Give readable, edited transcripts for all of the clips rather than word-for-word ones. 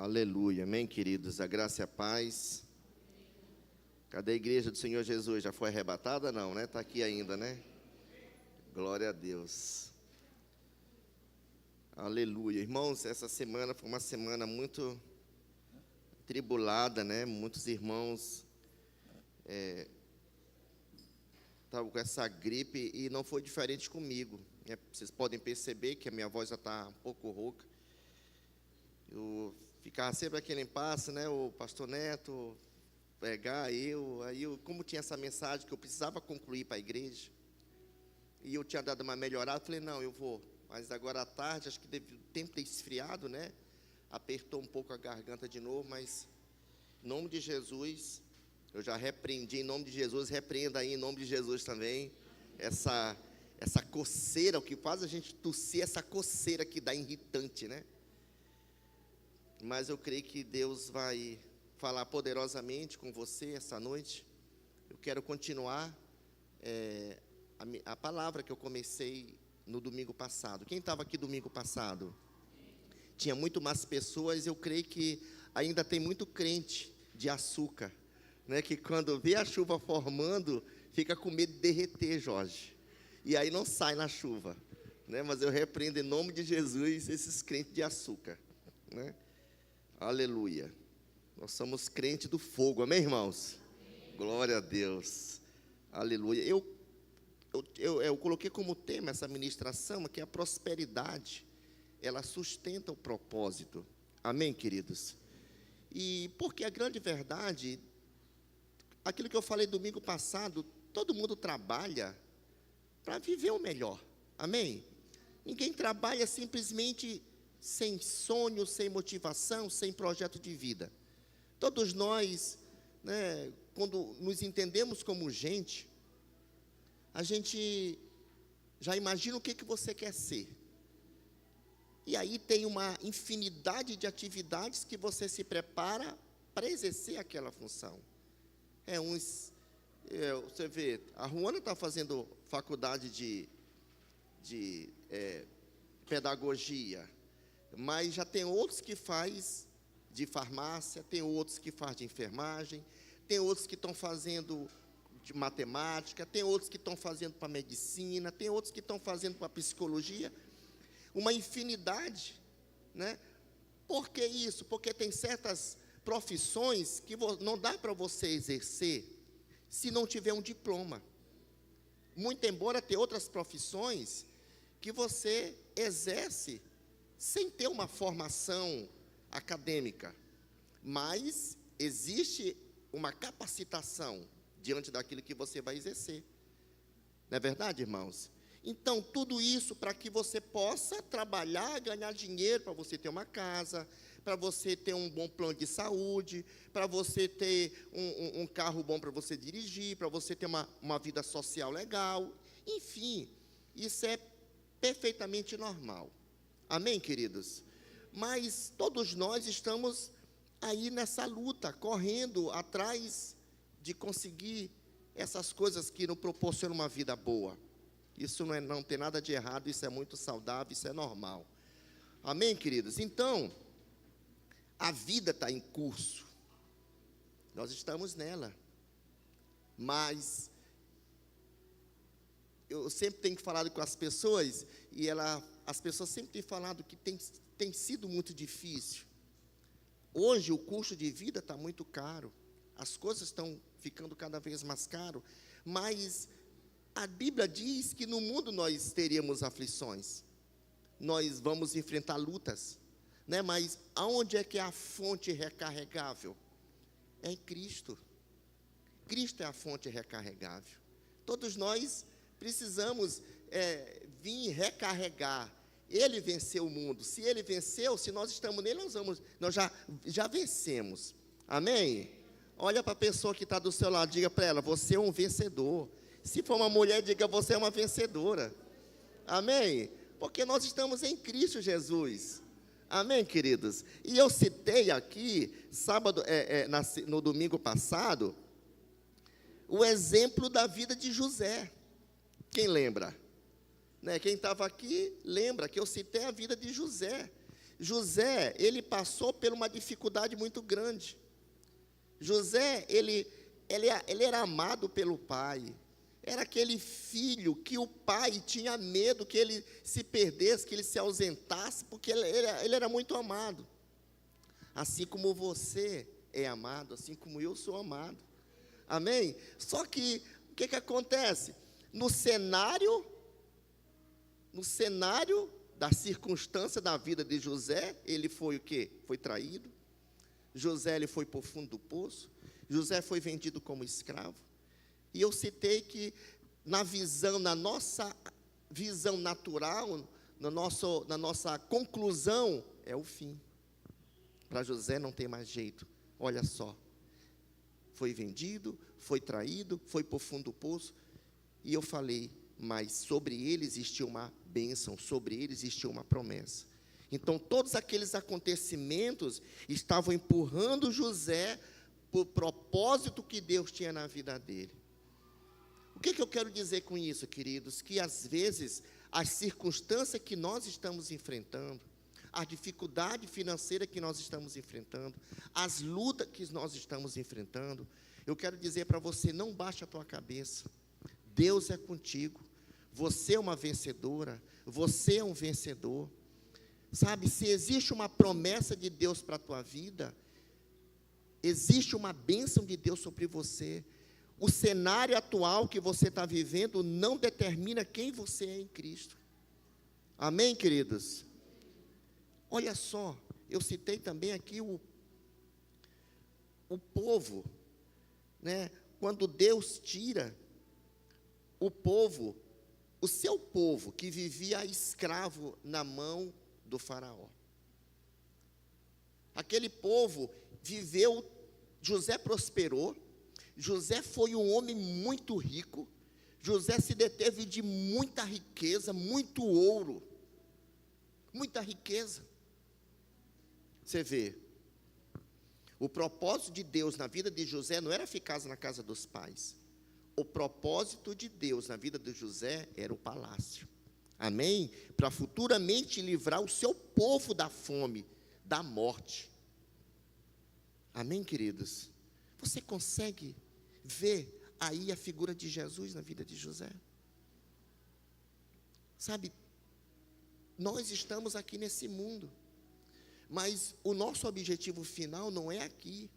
Aleluia, amém, queridos? A graça e a paz. Cadê a igreja do Senhor Jesus? Já foi arrebatada? Não, né? Está aqui ainda, né? Glória a Deus. Aleluia. Irmãos, essa semana foi uma semana muito tribulada, né? Muitos irmãos estavam com essa gripe e não foi diferente comigo. Vocês podem perceber que a minha voz já está um pouco rouca. Eu ficava sempre aquele impasse, né? O pastor Neto, aí eu, como tinha essa mensagem que eu precisava concluir para a igreja, e eu tinha dado uma melhorada, falei, não, eu vou. Mas agora à tarde, acho que o tempo ter esfriado, né? Apertou um pouco a garganta de novo, mas em nome de Jesus, eu já repreendi em nome de Jesus, repreenda aí em nome de Jesus também, essa coceira, o que faz a gente tossir, essa coceira que dá irritante, né? Mas eu creio que Deus vai falar poderosamente com você essa noite. Eu quero continuar a palavra que eu comecei no domingo passado. Quem estava aqui domingo passado? Tinha muito mais pessoas. Eu creio que ainda tem muito crente de açúcar, né? Que quando vê a chuva formando, fica com medo de derreter, Jorge. E aí não sai na chuva, né? Mas eu repreendo em nome de Jesus esses crentes de açúcar, né? Aleluia. Nós somos crentes do fogo, amém, irmãos? Amém. Glória a Deus. Aleluia. Eu coloquei como tema essa ministração, que a prosperidade, ela sustenta o propósito. Amém, queridos? E porque a grande verdade, aquilo que eu falei domingo passado, todo mundo trabalha para viver o melhor. Amém? Ninguém trabalha simplesmente sem sonho, sem motivação, sem projeto de vida. Todos nós, né, quando nos entendemos como gente, a gente já imagina o que você quer ser. E aí tem uma infinidade de atividades que você se prepara para exercer aquela função. Você vê, a Ruana está fazendo faculdade de pedagogia, mas já tem outros que faz de farmácia, tem outros que faz de enfermagem, tem outros que estão fazendo de matemática, tem outros que estão fazendo para medicina, tem outros que estão fazendo para psicologia, uma infinidade, né? Por que isso? Porque tem certas profissões que não dá para você exercer se não tiver um diploma. Muito embora tenha outras profissões que você exerce sem ter uma formação acadêmica, mas existe uma capacitação diante daquilo que você vai exercer. Não é verdade, irmãos? Então, tudo isso para que você possa trabalhar, ganhar dinheiro, para você ter uma casa, para você ter um bom plano de saúde, para você ter um carro bom para você dirigir, para você ter uma vida social legal. Enfim, isso é perfeitamente normal. Amém, queridos? Mas todos nós estamos aí nessa luta, correndo atrás de conseguir essas coisas que nos proporcionam uma vida boa. Isso não tem nada de errado, isso é muito saudável, isso é normal. Amém, queridos? Então, a vida está em curso. Nós estamos nela. Mas eu sempre tenho falado com as pessoas, e as pessoas sempre têm falado que tem sido muito difícil. Hoje o custo de vida está muito caro, as coisas estão ficando cada vez mais caro, mas a Bíblia diz que no mundo nós teríamos aflições, nós vamos enfrentar lutas, né? Mas aonde é que é a fonte recarregável? É em Cristo. Cristo é a fonte recarregável. Todos nós precisamos vir recarregar. Ele venceu o mundo. Se ele venceu, se nós estamos nele, nós já vencemos. Amém? Olha para a pessoa que está do seu lado, diga para ela, você é um vencedor. Se for uma mulher, diga, você é uma vencedora. Amém? Porque nós estamos em Cristo Jesus. Amém, queridos? E eu citei aqui, no domingo passado, o exemplo da vida de José. Quem lembra? Né? Quem estava aqui lembra que eu citei a vida de José. José, ele passou por uma dificuldade muito grande. José, ele era amado pelo pai. Era aquele filho que o pai tinha medo que ele se perdesse, que ele se ausentasse, porque ele era muito amado. Assim como você é amado, assim como eu sou amado. Amém? Só que, o que acontece? No cenário da circunstância da vida de José, ele foi o quê? Foi traído. José, ele foi para o fundo do poço. José foi vendido como escravo. E eu citei que na nossa visão natural, na nossa conclusão, é o fim. Para José não tem mais jeito. Olha só. Foi vendido, foi traído, foi para o fundo do poço. E eu falei, mas sobre ele existia uma bênção, sobre ele existia uma promessa. Então, todos aqueles acontecimentos estavam empurrando José para o propósito que Deus tinha na vida dele. O que eu quero dizer com isso, queridos? Que às vezes, as circunstâncias que nós estamos enfrentando, a dificuldade financeira que nós estamos enfrentando, as lutas que nós estamos enfrentando, eu quero dizer para você, não baixe a tua cabeça. Deus é contigo. Você é uma vencedora. Você é um vencedor. Sabe, se existe uma promessa de Deus para a tua vida, existe uma bênção de Deus sobre você. O cenário atual que você está vivendo não determina quem você é em Cristo. Amém, queridos? Olha só, eu citei também aqui o povo, né? Quando Deus tira o povo, o seu povo que vivia escravo na mão do faraó. Aquele povo viveu, José prosperou, José foi um homem muito rico, José se deteve de muita riqueza, muito ouro, muita riqueza. Você vê, o propósito de Deus na vida de José não era ficar na casa dos pais. O propósito de Deus na vida de José era o palácio. Amém? Para futuramente livrar o seu povo da fome, da morte. Amém, queridos? Você consegue ver aí a figura de Jesus na vida de José? Sabe, nós estamos aqui nesse mundo, mas o nosso objetivo final não é aqui.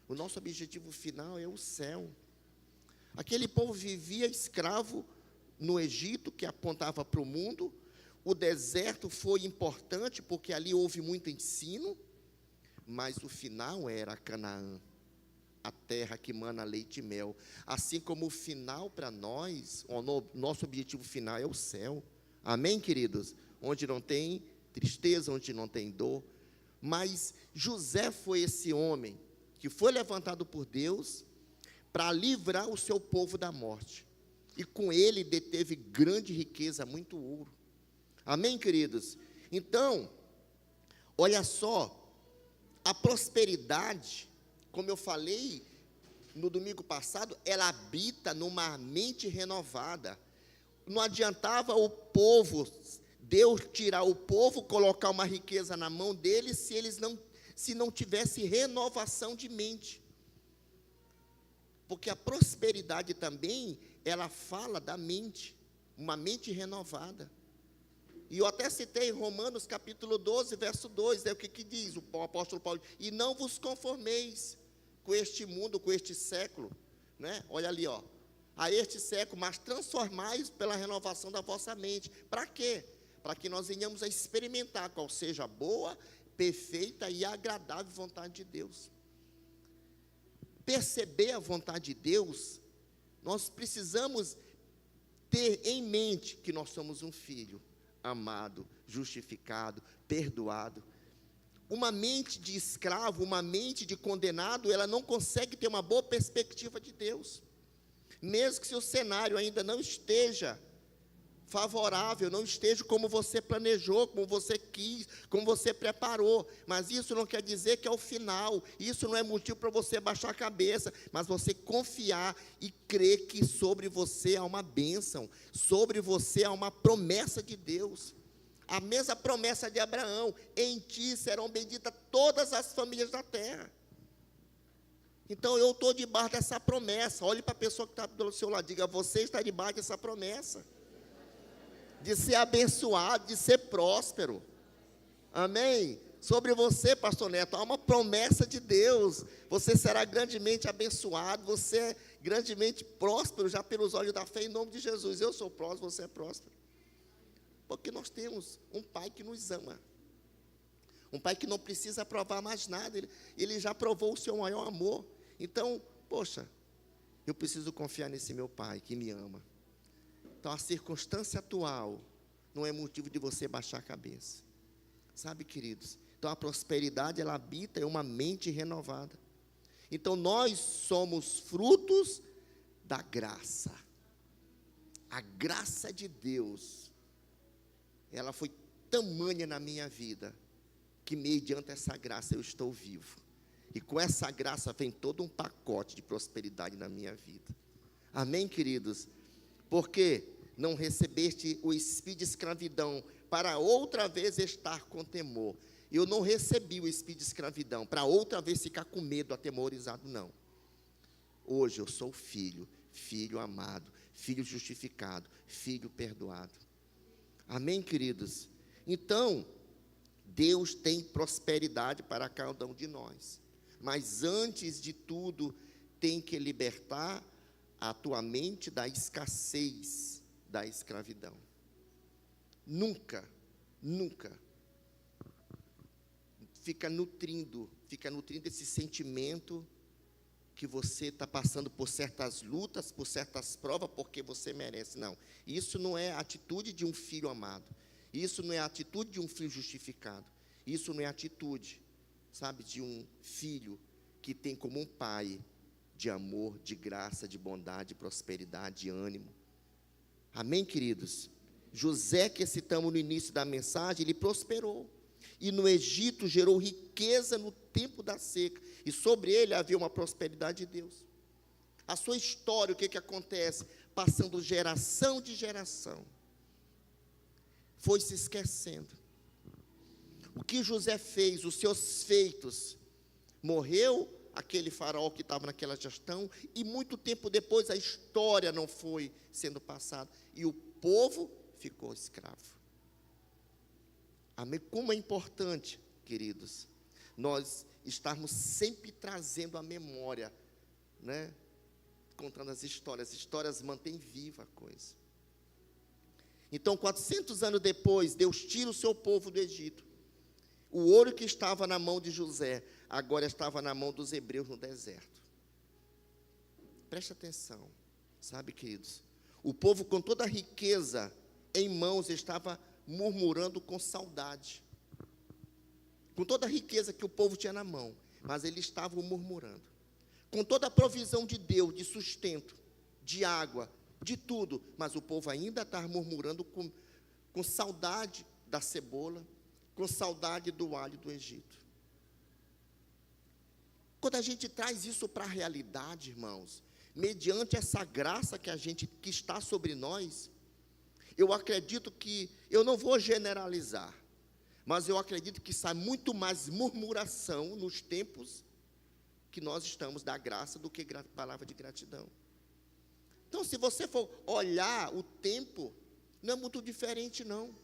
O nosso objetivo final é o céu. Aquele povo vivia escravo no Egito, que apontava para o mundo. O deserto foi importante, porque ali houve muito ensino, mas o final era Canaã, a terra que mana leite e mel. Assim como o final para nós, o nosso objetivo final é o céu. Amém, queridos? Onde não tem tristeza, onde não tem dor. Mas José foi esse homem que foi levantado por Deus para livrar o seu povo da morte. E com ele deteve grande riqueza, muito ouro. Amém, queridos? Então, olha só, a prosperidade, como eu falei no domingo passado, ela habita numa mente renovada. Não adiantava o povo, Deus tirar o povo, colocar uma riqueza na mão deles, se não tivesse renovação de mente. Porque a prosperidade também, ela fala da mente, uma mente renovada. E eu até citei Romanos capítulo 12, verso 2, o que diz o apóstolo Paulo? E não vos conformeis com este mundo, com este século, né? Olha ali, ó, a este século, mas transformais pela renovação da vossa mente. Para quê? Para que nós venhamos a experimentar qual seja a boa, perfeita e agradável vontade de Deus. Perceber a vontade de Deus, nós precisamos ter em mente que nós somos um filho amado, justificado, perdoado. Uma mente de escravo, uma mente de condenado, ela não consegue ter uma boa perspectiva de Deus. Mesmo que seu cenário ainda não esteja favorável, não esteja como você planejou, como você quis, como você preparou, mas isso não quer dizer que é o final, isso não é motivo para você baixar a cabeça, mas você confiar e crer que sobre você há uma bênção, sobre você há uma promessa de Deus. A mesma promessa de Abraão: em ti serão benditas todas as famílias da terra. Então eu estou debaixo dessa promessa. Olhe para a pessoa que está do seu lado, diga: você está debaixo dessa promessa, de ser abençoado, de ser próspero. Amém? Sobre você, pastor Neto, há uma promessa de Deus: você será grandemente abençoado, você é grandemente próspero, já pelos olhos da fé, em nome de Jesus. Eu sou próspero, você é próspero, porque nós temos um Pai que nos ama, um Pai que não precisa provar mais nada, Ele já provou o seu maior amor. Então, poxa, eu preciso confiar nesse meu Pai que me ama. Então, a circunstância atual não é motivo de você baixar a cabeça, sabe, queridos? Então, a prosperidade, ela habita em uma mente renovada. Então, nós somos frutos da graça. A graça de Deus, ela foi tamanha na minha vida, que mediante essa graça eu estou vivo. E com essa graça vem todo um pacote de prosperidade na minha vida. Amém, queridos? Porque não recebeste o espírito de escravidão para outra vez estar com temor. Eu não recebi o espírito de escravidão para outra vez ficar com medo, atemorizado, não. Hoje eu sou filho, filho amado, filho justificado, filho perdoado. Amém, queridos? Então, Deus tem prosperidade para cada um de nós. Mas antes de tudo, tem que libertar a tua mente da escassez, da escravidão. Nunca fica nutrindo esse sentimento que você está passando por certas lutas, por certas provas, porque você merece. Não, isso não é a atitude de um filho amado, isso não é a atitude de um filho justificado, isso não é a atitude, sabe, de um filho que tem como um pai de amor, de graça, de bondade, de prosperidade, de ânimo. Amém, queridos? José, que citamos no início da mensagem, ele prosperou, e no Egito gerou riqueza no tempo da seca, e sobre ele havia uma prosperidade de Deus. A sua história, o que acontece? Passando geração de geração, foi se esquecendo. O que José fez, os seus feitos, morreu aquele faraó que estava naquela gestão, e muito tempo depois a história não foi sendo passada, e o povo ficou escravo. Amém? Como é importante, queridos, nós estarmos sempre trazendo a memória, né? Contando as histórias mantêm viva a coisa. Então, 400 anos depois, Deus tira o seu povo do Egito. O ouro que estava na mão de José, agora estava na mão dos hebreus no deserto. Preste atenção, sabe, queridos? O povo, com toda a riqueza em mãos, estava murmurando com saudade. Com toda a riqueza que o povo tinha na mão, mas eles estavam murmurando. Com toda a provisão de Deus, de sustento, de água, de tudo, mas o povo ainda estava murmurando com saudade da cebola, com saudade do alho do Egito. Quando a gente traz isso para a realidade, irmãos, mediante essa graça que está sobre nós, eu acredito que, eu não vou generalizar, mas eu acredito que sai muito mais murmuração nos tempos que nós estamos da graça do que palavra de gratidão. Então, se você for olhar o tempo, não é muito diferente, não.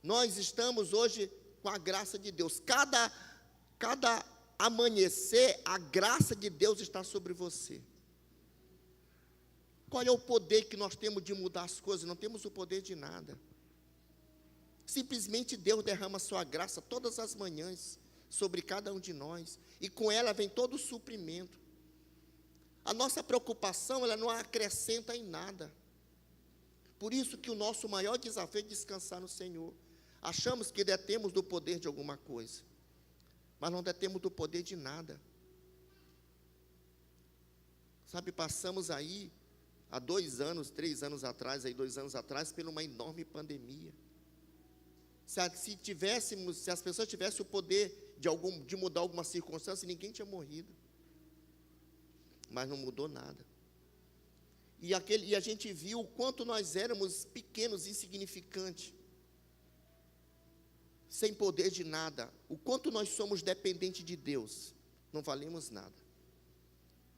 Nós estamos hoje com a graça de Deus. Cada amanhecer, a graça de Deus está sobre você. Qual é o poder que nós temos de mudar as coisas? Não temos o poder de nada. Simplesmente Deus derrama a sua graça todas as manhãs sobre cada um de nós, e com ela vem todo o suprimento. A nossa preocupação, ela não acrescenta em nada. Por isso que o nosso maior desafio é descansar no Senhor. Achamos que detemos do poder de alguma coisa, mas não detemos do poder de nada. Sabe, passamos aí, há 2 anos, 3 anos atrás, por uma enorme pandemia. Se as pessoas tivessem o poder de mudar alguma circunstância, ninguém tinha morrido. Mas não mudou nada. E a gente viu o quanto nós éramos pequenos, insignificantes. sem poder de nada, o quanto nós somos dependentes de Deus, não valemos nada.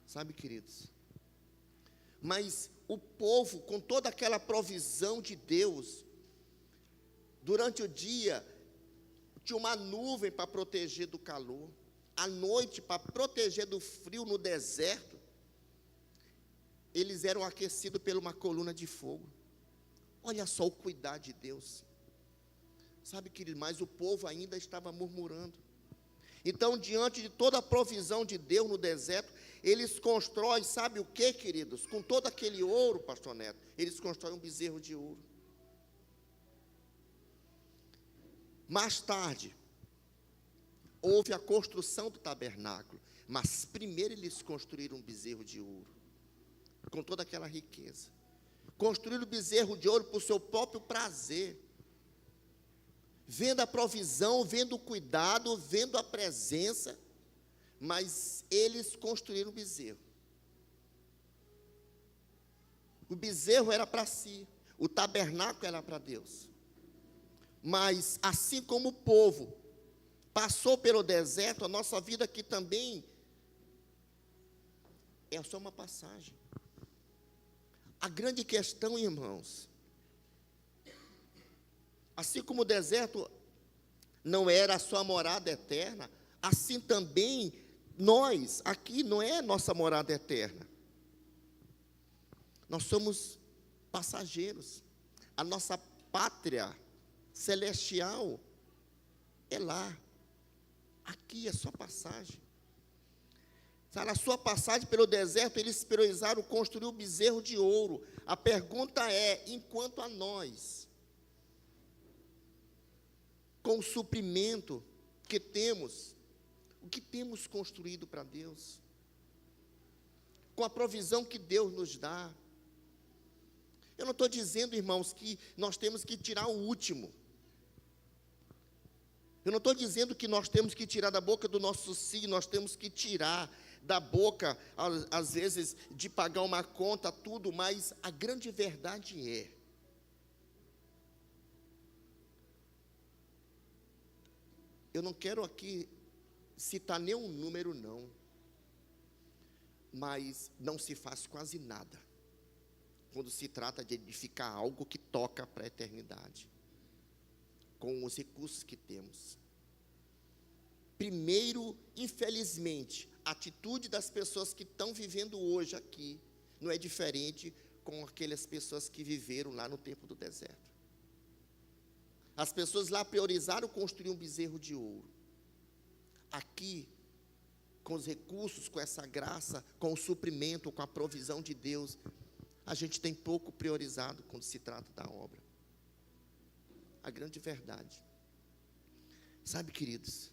Sabe, queridos? Mas o povo, com toda aquela provisão de Deus, durante o dia, tinha uma nuvem para proteger do calor, à noite, para proteger do frio no deserto, eles eram aquecidos por uma coluna de fogo. Olha só o cuidado de Deus. Sabe, querido, mas o povo ainda estava murmurando. Então, diante de toda a provisão de Deus no deserto, eles constroem, sabe o que, queridos? Com todo aquele ouro, pastor Neto, eles constroem um bezerro de ouro. Mais tarde, houve a construção do tabernáculo, mas primeiro eles construíram um bezerro de ouro, com toda aquela riqueza. Construíram o bezerro de ouro por seu próprio prazer, vendo a provisão, vendo o cuidado, vendo a presença, mas eles construíram o bezerro. O bezerro era para si, o tabernáculo era para Deus. Mas assim como o povo passou pelo deserto, a nossa vida aqui também é só uma passagem. A grande questão, irmãos, assim como o deserto não era a sua morada eterna, assim também nós, aqui não é nossa morada eterna. Nós somos passageiros. A nossa pátria celestial é lá. Aqui é só passagem. Na sua passagem pelo deserto, eles priorizaram construir o bezerro de ouro. A pergunta é, enquanto a nós, com o suprimento que temos, o que temos construído para Deus? Com a provisão que Deus nos dá. Eu não estou dizendo, irmãos, que nós temos que tirar o último. Eu não estou dizendo que nós temos que tirar da boca do nosso sim, nós temos que tirar da boca, às vezes, de pagar uma conta, tudo, mas a grande verdade é, eu não quero aqui citar nenhum número, não, mas não se faz quase nada quando se trata de edificar algo que toca para a eternidade, com os recursos que temos. Primeiro, infelizmente, a atitude das pessoas que estão vivendo hoje aqui não é diferente com aquelas pessoas que viveram lá no tempo do deserto. As pessoas lá priorizaram construir um bezerro de ouro. Aqui, com os recursos, com essa graça, com o suprimento, com a provisão de Deus, a gente tem pouco priorizado quando se trata da obra. A grande verdade. Sabe, queridos,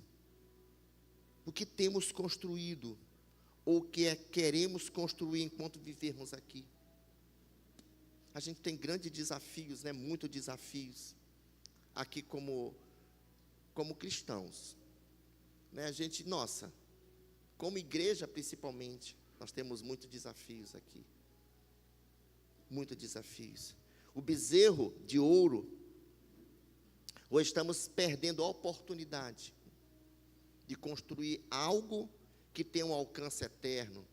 o que temos construído, ou o que queremos construir enquanto vivermos aqui? A gente tem grandes desafios, né? Muitos desafios, aqui como cristãos. Né? A gente, como igreja principalmente, nós temos muitos desafios aqui. Muitos desafios. O bezerro de ouro, ou estamos perdendo a oportunidade de construir algo que tem um alcance eterno,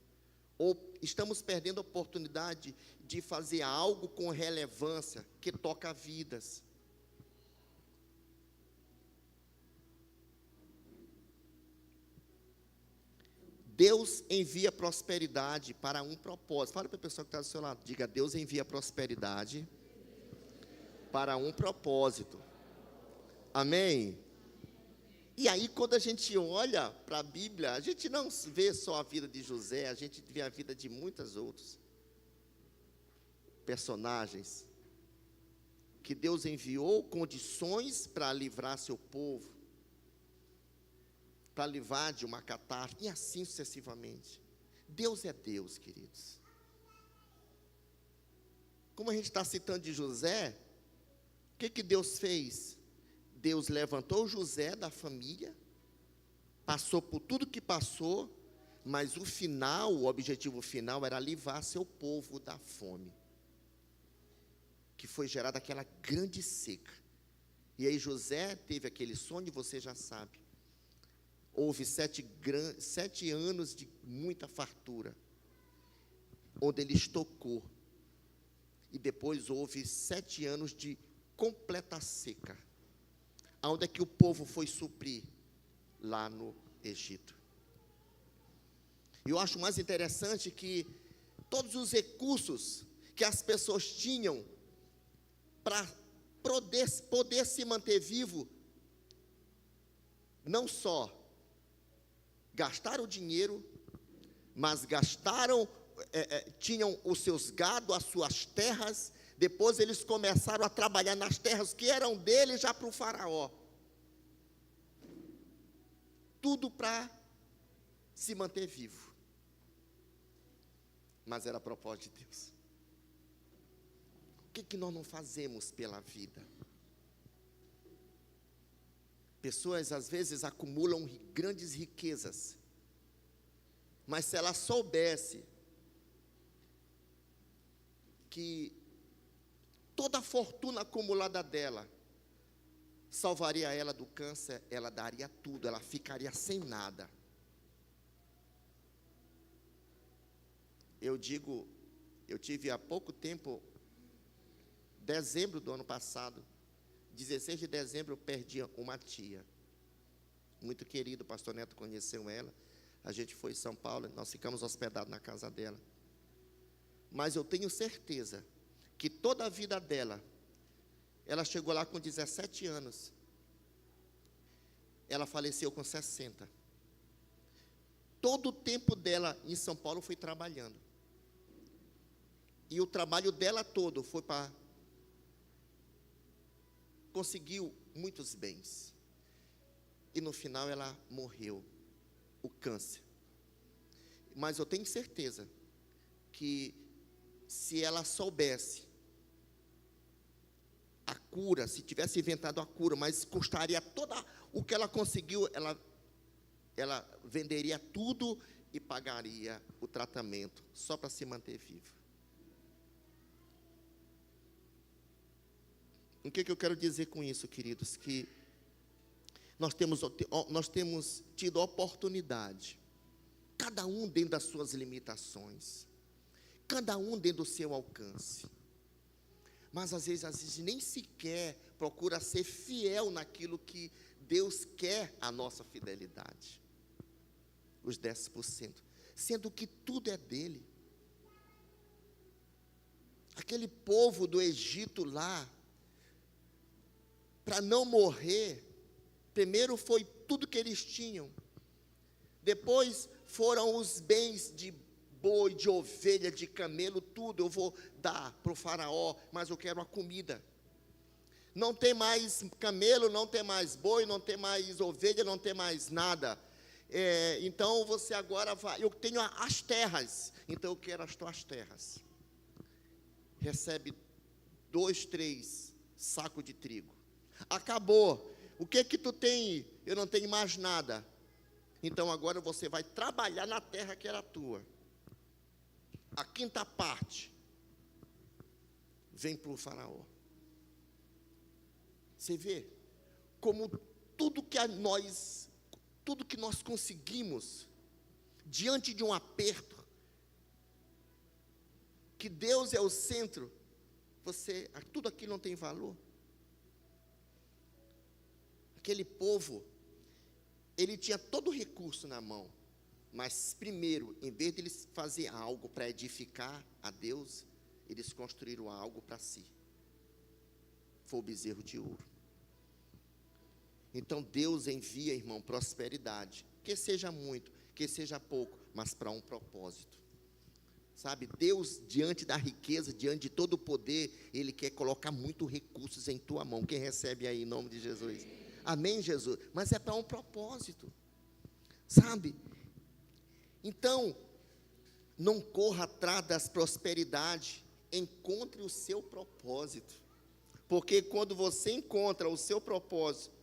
ou estamos perdendo a oportunidade de fazer algo com relevância, que toca vidas. Deus envia prosperidade para um propósito. Fala para a pessoa que está do seu lado, diga, Deus envia prosperidade para um propósito. Amém? E aí, quando a gente olha para a Bíblia, a gente não vê só a vida de José, a gente vê a vida de muitos outros personagens que Deus enviou condições para livrar seu povo, para livrar de uma catástrofe, e assim sucessivamente. Deus é Deus, queridos. Como a gente está citando de José, o que Deus fez? Deus levantou José da família, passou por tudo que passou, mas o objetivo final era livrar seu povo da fome, que foi gerada aquela grande seca. E aí José teve aquele sonho, você já sabe. Houve 7 anos de muita fartura, onde ele estocou. E depois houve 7 anos de completa seca. Onde é que o povo foi suprir? Lá no Egito. E eu acho mais interessante que todos os recursos que as pessoas tinham para poder se manter vivo, não só gastaram dinheiro, mas tinham os seus gados, as suas terras. Depois eles começaram a trabalhar nas terras que eram deles já para o faraó. Tudo para se manter vivo. Mas era a propósito de Deus. O que nós não fazemos pela vida? Pessoas às vezes acumulam grandes riquezas, mas se ela soubesse que toda a fortuna acumulada dela salvaria ela do câncer, ela daria tudo, ela ficaria sem nada. Eu tive há pouco tempo, dezembro do ano passado, 16 de dezembro, eu perdi uma tia, muito querida, o pastor Neto conheceu ela, a gente foi em São Paulo, nós ficamos hospedados na casa dela. Mas eu tenho certeza que toda a vida dela, ela chegou lá com 17 anos, ela faleceu com 60. Todo o tempo dela em São Paulo foi trabalhando. E o trabalho dela todo foi para conseguiu muitos bens. E no final ela morreu, o câncer. Mas eu tenho certeza que se ela soubesse a cura, se tivesse inventado a cura, mas custaria toda o que ela conseguiu, ela venderia tudo e pagaria o tratamento só para se manter viva. O que eu quero dizer com isso, queridos? Que nós temos tido a oportunidade, cada um dentro das suas limitações, cada um dentro do seu alcance, mas às vezes nem sequer procura ser fiel naquilo que Deus quer a nossa fidelidade, os 10%, sendo que tudo é dele. Aquele povo do Egito lá, para não morrer, primeiro foi tudo que eles tinham, depois foram os bens de boi, de ovelha, de camelo, tudo eu vou dar para o faraó, mas eu quero a comida. Não tem mais camelo, não tem mais boi, não tem mais ovelha, não tem mais nada. Então você agora vai, eu tenho as terras, então eu quero as tuas terras. Recebe 2, 3 sacos de trigo. Acabou. O que tu tem? Eu não tenho mais nada. Então agora você vai trabalhar na terra que era tua. A quinta parte vem para o faraó. Você vê como tudo que nós conseguimos diante de um aperto, que Deus é o centro, tudo aquilo não tem valor. Aquele povo, ele tinha todo o recurso na mão, mas primeiro, em vez de eles fazer algo para edificar a Deus, eles construíram algo para si. Foi o bezerro de ouro. Então Deus envia, irmão, prosperidade, que seja muito, que seja pouco, mas para um propósito. Sabe, Deus, diante da riqueza, diante de todo o poder, Ele quer colocar muitos recursos em tua mão. Quem recebe aí em nome de Jesus? Amém, Jesus? Mas é para um propósito, sabe? Então, não corra atrás das prosperidades, encontre o seu propósito, porque quando você encontra o seu propósito,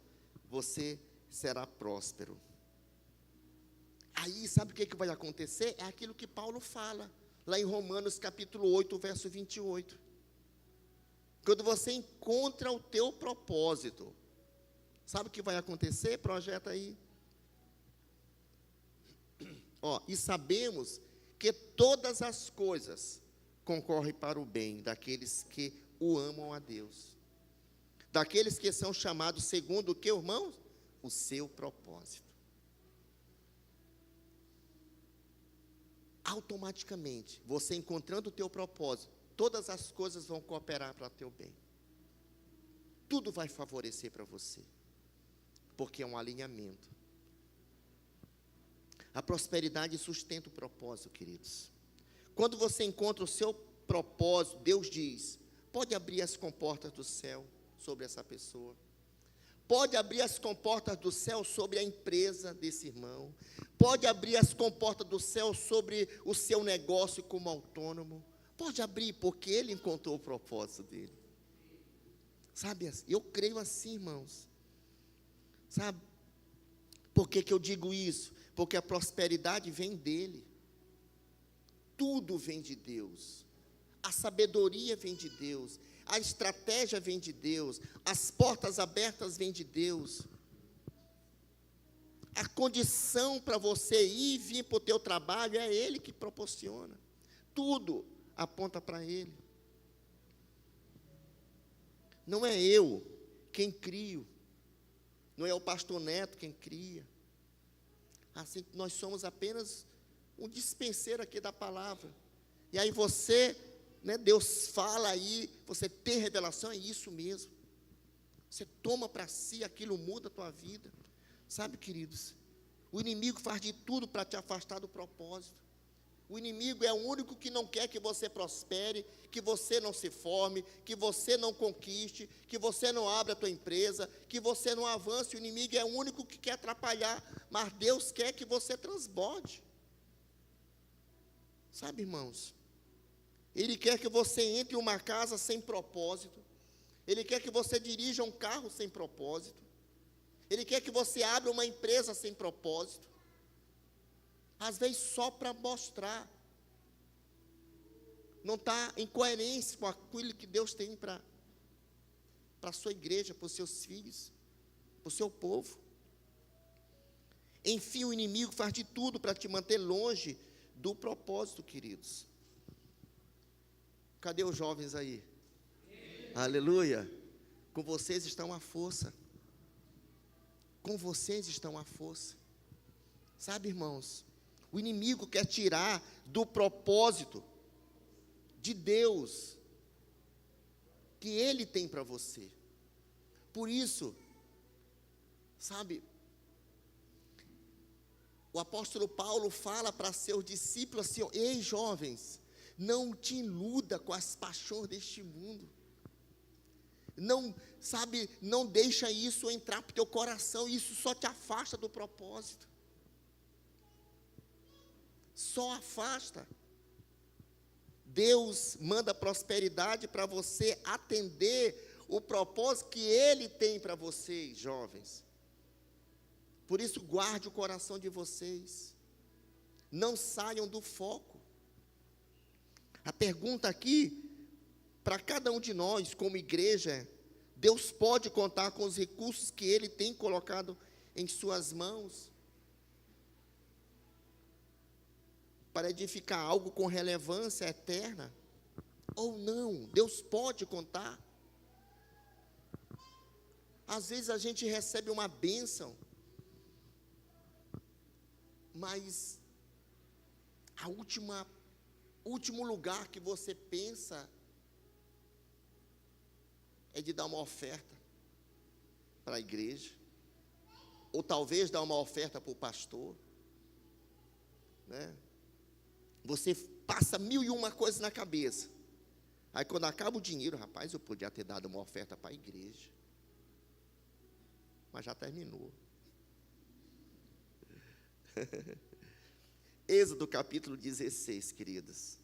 você será próspero. Aí, sabe o que vai acontecer? É aquilo que Paulo fala, lá em Romanos capítulo 8, verso 28. Quando você encontra o teu propósito, Sabe o que vai acontecer? Projeta aí. E sabemos que todas as coisas concorrem para o bem daqueles que o amam a Deus. Daqueles que são chamados segundo o que, irmãos? O seu propósito. Automaticamente, você encontrando o teu propósito, todas as coisas vão cooperar para o teu bem. Tudo vai favorecer para você, porque é um alinhamento. A prosperidade sustenta o propósito, queridos. Quando você encontra o seu propósito, Deus diz, pode abrir as comportas do céu sobre essa pessoa. Pode abrir as comportas do céu sobre a empresa desse irmão. Pode abrir as comportas do céu sobre o seu negócio como autônomo. Pode abrir, porque ele encontrou o propósito dele. Sabe, eu creio assim, irmãos. Sabe, por que eu digo isso? Porque a prosperidade vem dele. Tudo vem de Deus. A sabedoria vem de Deus. A estratégia vem de Deus. As portas abertas vêm de Deus. A condição para você ir e vir para o teu trabalho é Ele que proporciona. Tudo aponta para Ele. Não é eu quem crio. Não é o pastor Neto quem cria. Assim, nós somos apenas um dispenseiro aqui da palavra. E aí você, Deus fala aí, você tem revelação, é isso mesmo. Você toma para si, aquilo muda a tua vida. Sabe, queridos, o inimigo faz de tudo para te afastar do propósito. O inimigo é o único que não quer que você prospere, que você não se forme, que você não conquiste, que você não abra a tua empresa, que você não avance. O inimigo é o único que quer atrapalhar, mas Deus quer que você transborde. Sabe, irmãos, Ele quer que você entre em uma casa sem propósito. Ele quer que você dirija um carro sem propósito. Ele quer que você abra uma empresa sem propósito. Às vezes só para mostrar. Não está em coerência com aquilo que Deus tem para a sua igreja, para os seus filhos, para o seu povo. Enfim, o inimigo faz de tudo para te manter longe do propósito, queridos. Cadê os jovens aí? Aleluia. Com vocês estão a força. Com vocês estão a força. Sabe, irmãos, o inimigo quer tirar do propósito de Deus que Ele tem para você. Por isso, sabe, o apóstolo Paulo fala para seus discípulos assim, ei jovens, não te iluda com as paixões deste mundo. Não, sabe, não deixa isso entrar para o teu coração, isso só te afasta do propósito. Só afasta. Deus manda prosperidade para você atender o propósito que Ele tem para vocês, jovens. Por isso, guarde o coração de vocês. Não saiam do foco. A pergunta aqui, para cada um de nós, como igreja, é: Deus pode contar com os recursos que Ele tem colocado em suas mãos para edificar algo com relevância eterna? Ou não? Deus pode contar. Às vezes a gente recebe uma bênção, mas último lugar que você pensa é de dar uma oferta para a igreja, ou talvez dar uma oferta para o pastor, né? Você passa 1001 coisas na cabeça. Aí quando acaba o dinheiro, rapaz, eu podia ter dado uma oferta para a igreja. Mas já terminou. Êxodo capítulo 16, queridas.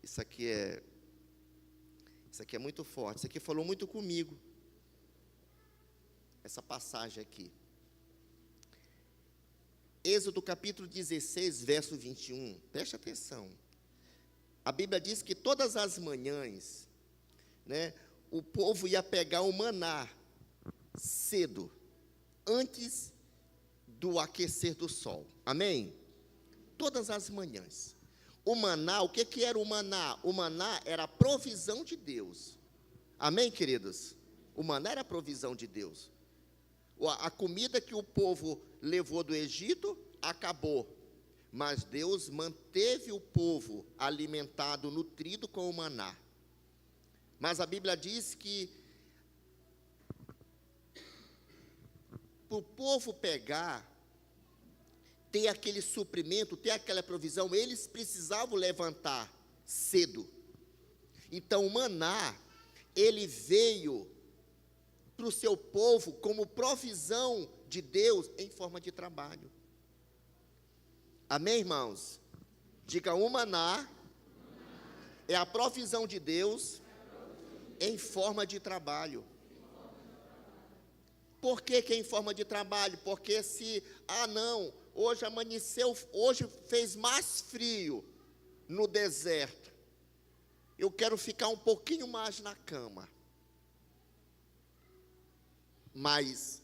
Isso aqui é muito forte. Isso aqui falou muito comigo. Essa passagem aqui. Êxodo capítulo 16, verso 21. Preste atenção. A Bíblia diz que todas as manhãs, o povo ia pegar o maná cedo. antes do aquecer do sol. Amém? Todas as manhãs. O maná, o que era o maná? O maná era a provisão de Deus. Amém, queridos? O maná era a provisão de Deus. A comida que o povo levou do Egito acabou, mas Deus manteve o povo alimentado, nutrido com o maná. Mas a Bíblia diz que para o povo pegar, ter aquele suprimento, ter aquela provisão, eles precisavam levantar cedo. Então o maná, ele veio para o seu povo como provisão de Deus em forma de trabalho. Amém, irmãos? Diga, o maná é a provisão de Deus em forma de trabalho. Por que é em forma de trabalho? Porque não, hoje amanheceu, hoje fez mais frio no deserto, eu quero ficar um pouquinho mais na cama. Mas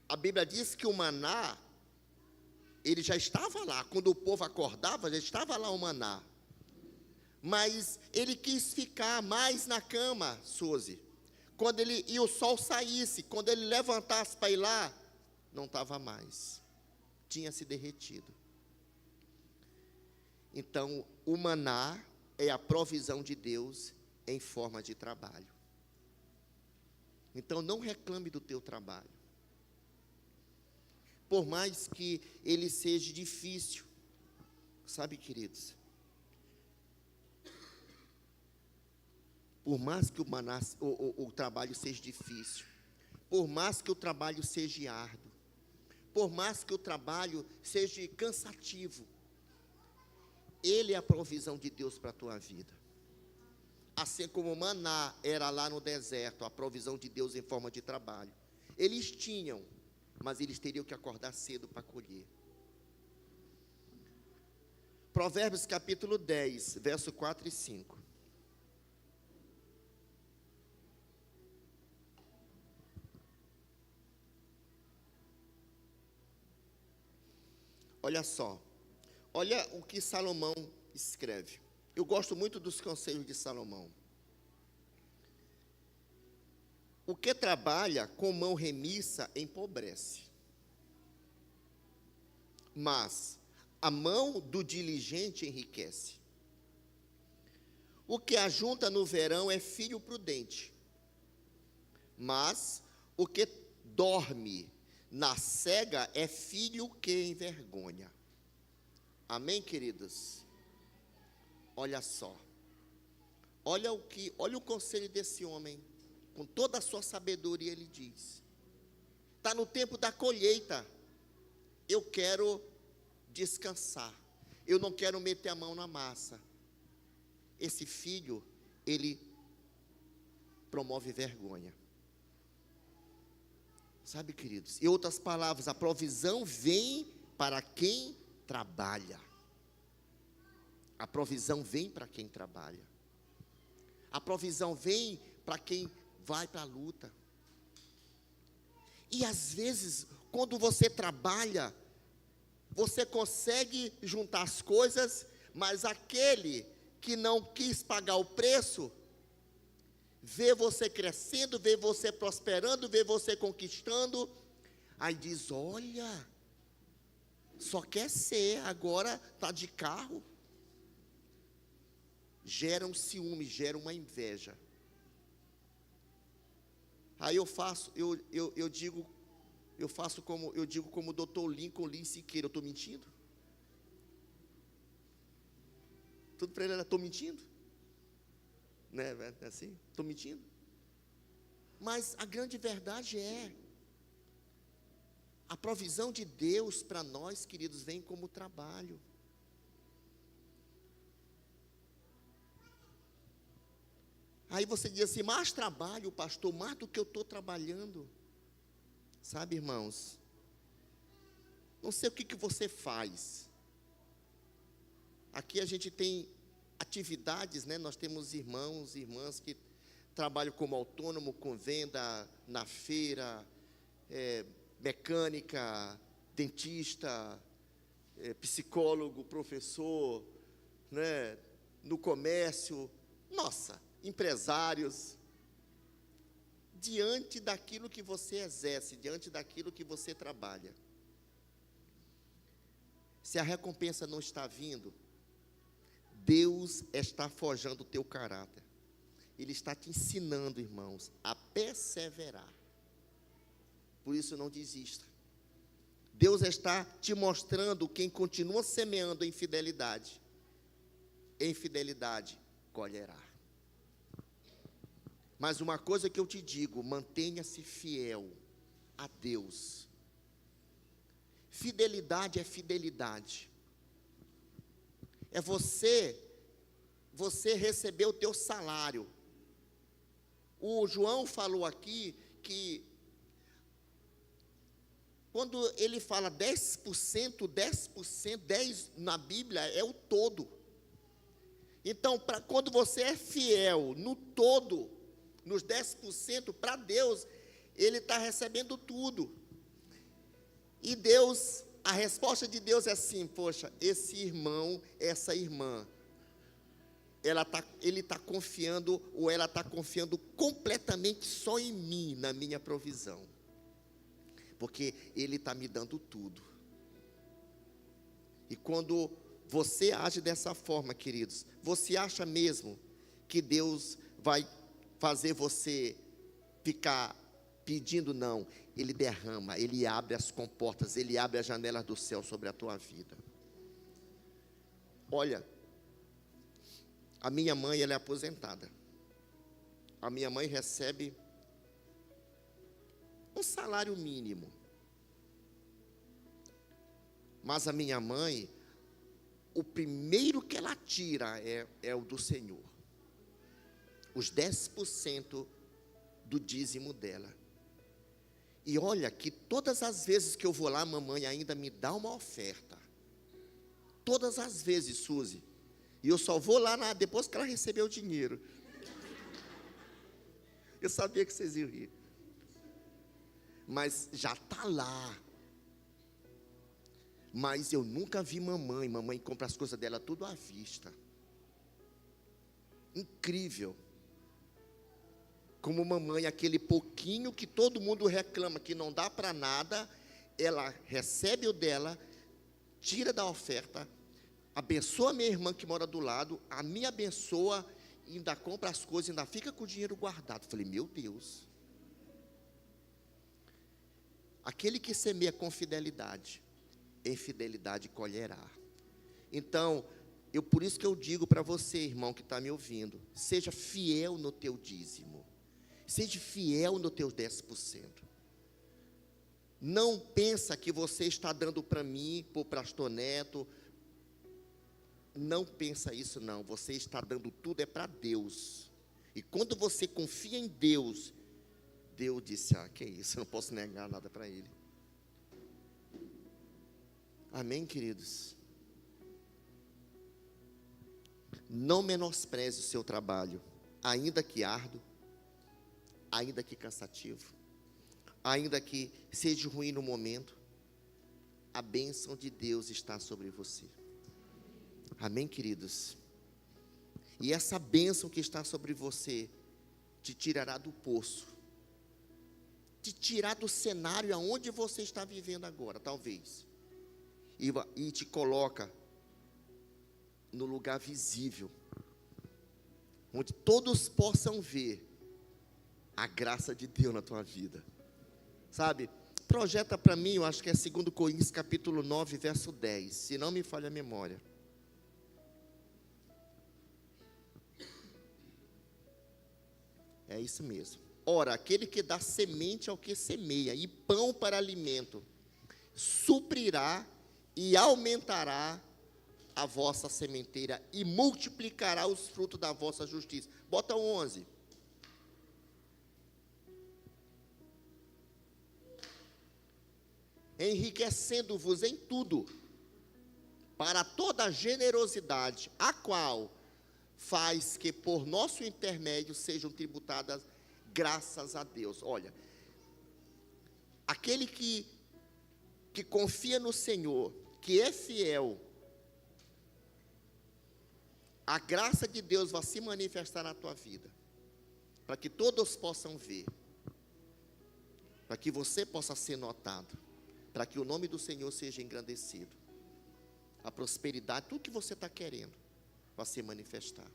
a Bíblia diz que o maná, ele já estava lá, quando o povo acordava, já estava lá o maná. Mas ele quis ficar mais na cama, Suzy. E o sol saísse, quando ele levantasse para ir lá, não estava mais, tinha se derretido. Então, o maná é a provisão de Deus em forma de trabalho. Então, não reclame do teu trabalho. Por mais que ele seja difícil, sabe, queridos? Por mais que o trabalho seja difícil, por mais que o trabalho seja árduo, por mais que o trabalho seja cansativo, ele é a provisão de Deus para a tua vida. Assim como o maná era lá no deserto, a provisão de Deus em forma de trabalho. Eles tinham, mas eles teriam que acordar cedo para colher. Provérbios capítulo 10, verso 4 e 5. Olha só, olha o que Salomão escreve. Eu gosto muito dos conselhos de Salomão. O que trabalha com mão remissa empobrece, mas a mão do diligente enriquece. O que ajunta no verão é filho prudente, mas o que dorme na cega é filho que envergonha. Amém, queridos? Olha só, olha o conselho desse homem, com toda a sua sabedoria. Ele diz: está no tempo da colheita, eu quero descansar, eu não quero meter a mão na massa. Esse filho, ele promove vergonha. Sabe, queridos? Em outras palavras, a provisão vem para quem trabalha. A provisão vem para quem trabalha. A provisão vem para quem vai para a luta. E às vezes, quando você trabalha, você consegue juntar as coisas, mas aquele que não quis pagar o preço, vê você crescendo, vê você prosperando, vê você conquistando, aí diz: olha, só quer ser, agora está de carro. Gera um ciúme, gera uma inveja. Aí eu digo como o doutor Lincoln Siqueira: eu estou mentindo? Tudo para ele era: estou mentindo? Né, é assim? Estou mentindo? Mas a grande verdade é, a provisão de Deus para nós, queridos, vem como trabalho. Aí você diz assim: mais trabalho, pastor, mais do que eu estou trabalhando. Sabe, irmãos, não sei o que você faz. Aqui a gente tem atividades, né? Nós temos irmãos e irmãs que trabalham como autônomo, com venda na feira, mecânica, dentista, psicólogo, professor, né, no comércio, nossa, empresários, diante daquilo que você exerce, diante daquilo que você trabalha. Se a recompensa não está vindo, Deus está forjando o teu caráter. Ele está te ensinando, irmãos, a perseverar. Por isso não desista. Deus está te mostrando quem continua semeando em fidelidade colherá. Mas uma coisa que eu te digo, mantenha-se fiel a Deus. Fidelidade é fidelidade. É você receber o teu salário. O João falou aqui que quando ele fala 10%, 10% na Bíblia é o todo. Então, quando você é fiel no todo, nos 10%, para Deus, Ele está recebendo tudo. E Deus, a resposta de Deus é assim: poxa, esse irmão, essa irmã, ele está confiando, ou ela está confiando completamente só em mim, na minha provisão. Porque Ele está me dando tudo. E quando você age dessa forma, queridos, você acha mesmo que Deus vai fazer você ficar pedindo? Não. Ele derrama, Ele abre as comportas, Ele abre as janelas do céu sobre a tua vida. Olha, a minha mãe, ela é aposentada. A minha mãe recebe um salário mínimo. Mas a minha mãe, o primeiro que ela tira é o do Senhor. Os 10% do dízimo dela. E olha que todas as vezes que eu vou lá, a mamãe ainda me dá uma oferta. Todas as vezes, Suzy. E eu só vou lá depois que ela recebeu o dinheiro. Eu sabia que vocês iam rir. Mas já está lá. Mas eu nunca vi mamãe. Mamãe compra as coisas dela tudo à vista. Incrível. Como mamãe, aquele pouquinho que todo mundo reclama que não dá para nada, ela recebe o dela, tira da oferta, abençoa a minha irmã que mora do lado, a minha abençoa, ainda compra as coisas, ainda fica com o dinheiro guardado. Falei, meu Deus. Aquele que semeia com fidelidade, em fidelidade colherá. Então, por isso que eu digo para você, irmão que está me ouvindo, seja fiel no teu dízimo. Seja fiel no teu 10%. Não pensa que você está dando para mim, para o pastor Neto. Não pensa isso, não. Você está dando tudo, é para Deus. E quando você confia em Deus, Deus disse, que isso, eu não posso negar nada para Ele. Amém, queridos? Não menospreze o seu trabalho, ainda que árduo, ainda que cansativo, ainda que seja ruim no momento, a bênção de Deus está sobre você. Amém, queridos? E essa bênção que está sobre você, te tirará do poço, te tirar do cenário aonde você está vivendo agora, talvez, e te coloca no lugar visível, onde todos possam ver a graça de Deus na tua vida. Sabe, projeta para mim, eu acho que é 2 Coríntios capítulo 9, verso 10, se não me falha a memória. É isso mesmo. Ora, aquele que dá semente ao que semeia, e pão para alimento, suprirá e aumentará a vossa sementeira, e multiplicará os frutos da vossa justiça. Bota o 11. Enriquecendo-vos em tudo, para toda generosidade, a qual faz que por nosso intermédio sejam tributadas graças a Deus. Olha, Aquele que confia no Senhor, que é fiel, a graça de Deus vai se manifestar na tua vida, para que todos possam ver, para que você possa ser notado, para que o nome do Senhor seja engrandecido. A prosperidade, tudo que você está querendo, vai se manifestar.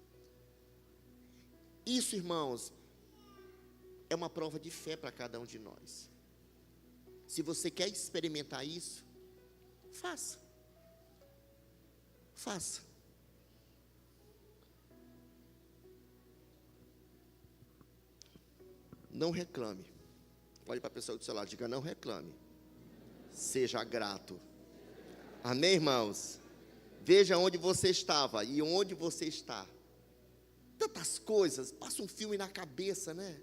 Isso, irmãos, é uma prova de fé para cada um de nós. Se você quer experimentar isso, faça. Faça. Não reclame. Olhe para a pessoa do seu lado, diga: não reclame. Seja grato. Amém, irmãos? Veja onde você estava e onde você está. Tantas coisas, passa um filme na cabeça, né?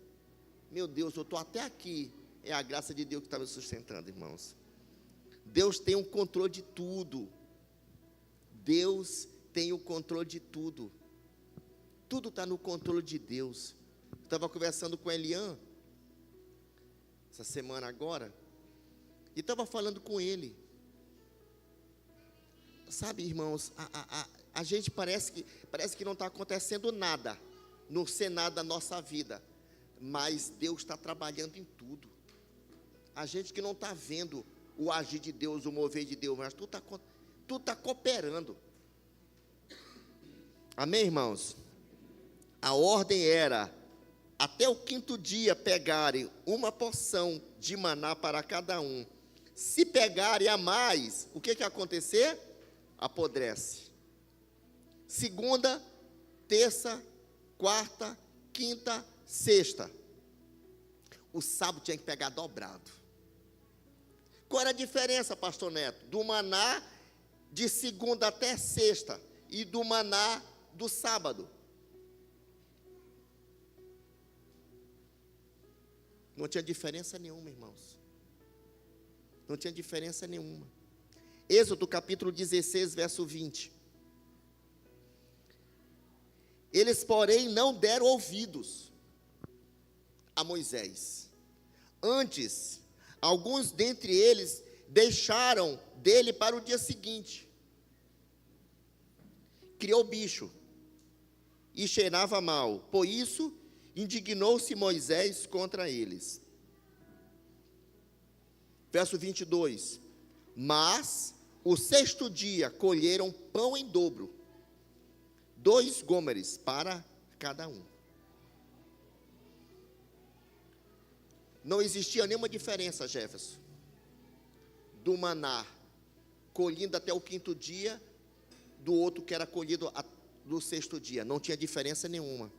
Meu Deus, eu estou até aqui. É a graça de Deus que está me sustentando, irmãos. Deus tem o controle de tudo. Deus tem o controle de tudo. Tudo está no controle de Deus. Eu estava conversando com Elian, essa semana agora, e estava falando com ele. Sabe, irmãos, a gente parece que não está acontecendo nada no cenário da nossa vida, mas Deus está trabalhando em tudo. A gente que não está vendo o agir de Deus, o mover de Deus, mas tudo está cooperando. Amém, irmãos? A ordem era, até o 5º dia, pegarem uma porção de maná para cada um. Se pegarem a mais, o que acontecer? Apodrece. Segunda, terça, quarta, quinta, sexta. O sábado tinha que pegar dobrado. Qual era a diferença, pastor Neto? Do maná de segunda até sexta e do maná do sábado. Não tinha diferença nenhuma, irmãos. Não tinha diferença nenhuma. Êxodo capítulo 16, verso 20. Eles, porém, não deram ouvidos a Moisés. Antes, alguns dentre eles deixaram dele para o dia seguinte. Criou bicho e cheirava mal. Por isso, indignou-se Moisés contra eles. Verso 22. Mas, o 6º dia, colheram pão em dobro, 2 gômeres para cada um. Não existia nenhuma diferença, Jefferson, do maná colhido até o 5º dia, do outro que era colhido no 6º dia. Não tinha diferença nenhuma.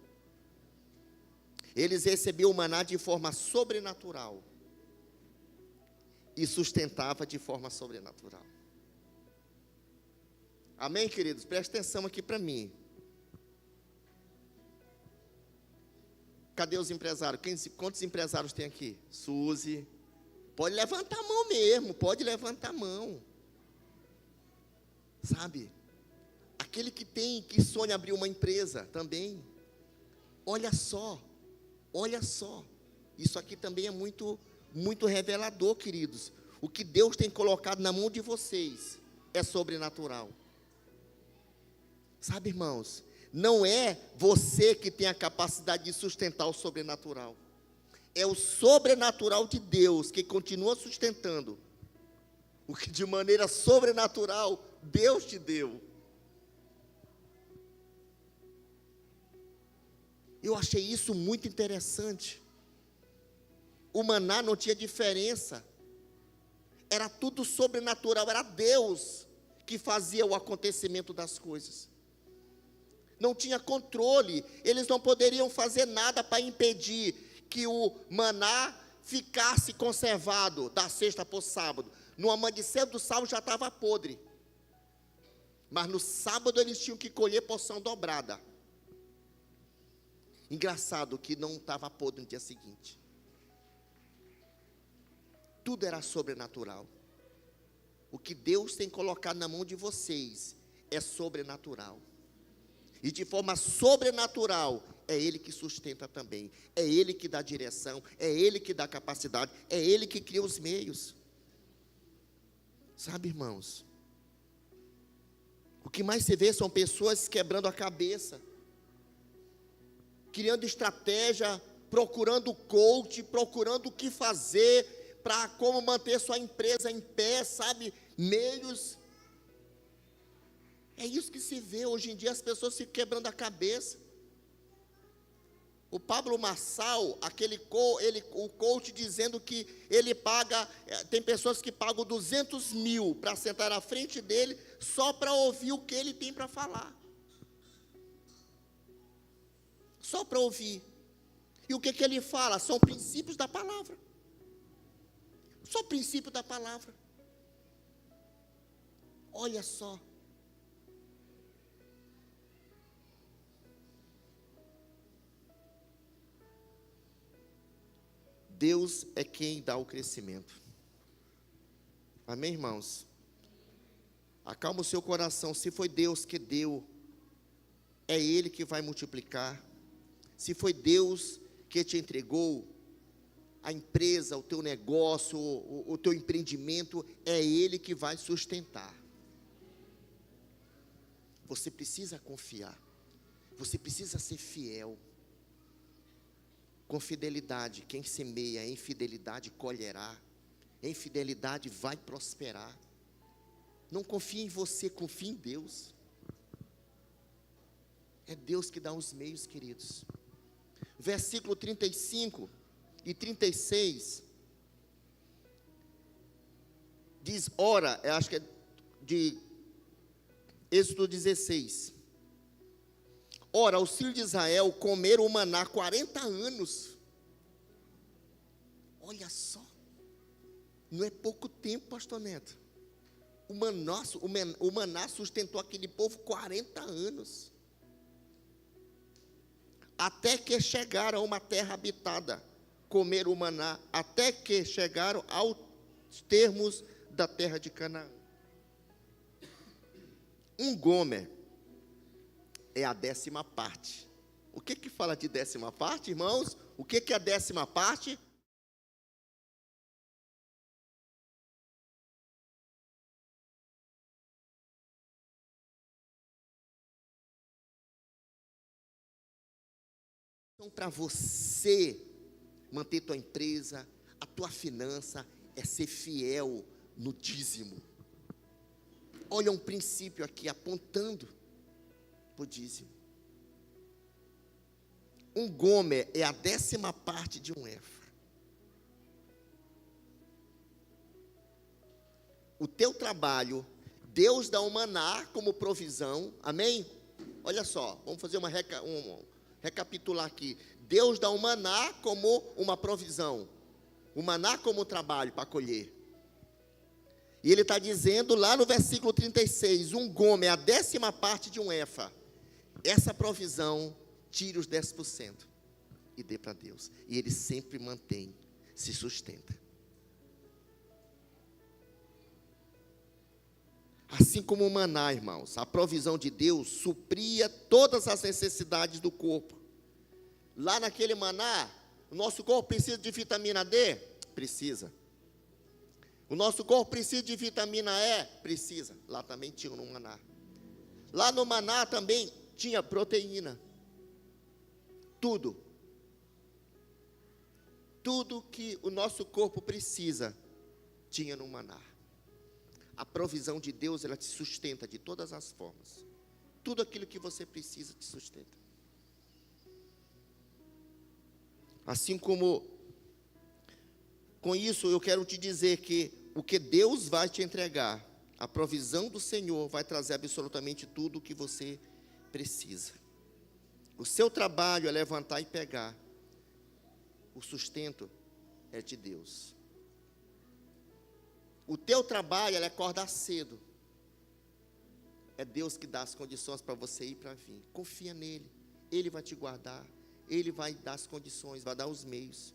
Eles recebiam o maná de forma sobrenatural e sustentava de forma sobrenatural. Amém, queridos? Preste atenção aqui para mim. Cadê os empresários? Quantos empresários tem aqui? Suzy. Pode levantar a mão mesmo, pode levantar a mão. Sabe? Aquele que sonha abrir uma empresa também. Olha só. Isso aqui também é muito revelador, queridos. O que Deus tem colocado na mão de vocês é sobrenatural. Sabe, irmãos, não é você que tem a capacidade de sustentar o sobrenatural. É o sobrenatural de Deus que continua sustentando o que de maneira sobrenatural Deus te deu. Eu achei isso muito interessante. O maná não tinha diferença. Era tudo sobrenatural, era Deus que fazia o acontecimento das coisas. Não tinha controle, eles não poderiam fazer nada para impedir que o maná ficasse conservado da sexta para o sábado. No amanhecer do sábado já estava podre. Mas no sábado eles tinham que colher porção dobrada. Engraçado que não estava podre no dia seguinte. Tudo era sobrenatural. O que Deus tem colocado na mão de vocês é sobrenatural. E de forma sobrenatural, é Ele que sustenta também. É Ele que dá direção, é Ele que dá capacidade, é Ele que cria os meios. Sabe, irmãos? O que mais se vê são pessoas quebrando a cabeça, criando estratégia, procurando coach, procurando o que fazer, para como manter sua empresa em pé, sabe? Meios. É isso que se vê hoje em dia, as pessoas se quebrando a cabeça. O Pablo Marçal, o coach dizendo que ele paga, tem pessoas que pagam 200 mil para sentar na frente dele, só para ouvir o que ele tem para falar. Só para ouvir. E o que ele fala? São princípios da palavra. Só princípio da palavra. Olha só. Deus é quem dá o crescimento. Amém, irmãos? Acalma o seu coração. Se foi Deus que deu, é Ele que vai multiplicar. Se foi Deus que te entregou a empresa, o teu negócio, o teu empreendimento, é Ele que vai sustentar. Você precisa confiar. Você precisa ser fiel. Com fidelidade, quem semeia em fidelidade colherá. Em fidelidade vai prosperar. Não confie em você, confie em Deus. É Deus que dá os meios, queridos. Versículo 35 e 36 diz, ora, eu acho que é de Êxodo 16. Ora, os filhos de Israel comeram o maná 40 anos. Olha só. Não é pouco tempo, pastor Neto. O maná sustentou aquele povo 40 anos. Até que chegaram a uma terra habitada. Comeram o maná. Até que chegaram aos termos da terra de Canaã. Um gomer é a 10ª parte. O que fala de 10ª parte, irmãos? O que é a 10ª parte? Então, para você manter tua empresa, a tua finança, é ser fiel no dízimo. Olha um princípio aqui apontando para o dízimo. Um gomer é a 10ª parte de um efa. O teu trabalho, Deus dá um maná como provisão, amém? Olha só, vamos fazer recapitular aqui. Deus dá um maná como uma provisão, o maná como trabalho para colher. E ele está dizendo lá no versículo 36, um gomer é a 10ª parte de um efa. Essa provisão, tire os 10% e dê para Deus. E Ele sempre mantém, se sustenta. Assim como o maná, irmãos, a provisão de Deus supria todas as necessidades do corpo. Lá naquele maná, o nosso corpo precisa de vitamina D? Precisa. O nosso corpo precisa de vitamina E? Precisa. Lá também tinha no maná. Lá no maná também tinha proteína. Tudo que o nosso corpo precisa, tinha no maná. A provisão de Deus, ela te sustenta de todas as formas. Tudo aquilo que você precisa te sustenta. Assim como, com isso eu quero te dizer que o que Deus vai te entregar, a provisão do Senhor vai trazer absolutamente tudo o que você precisa. O seu trabalho é levantar e pegar. O sustento é de Deus. O teu trabalho é acordar cedo. É Deus que dá as condições para você ir e para vir. Confia nele. Ele vai te guardar. Ele vai dar as condições, vai dar os meios.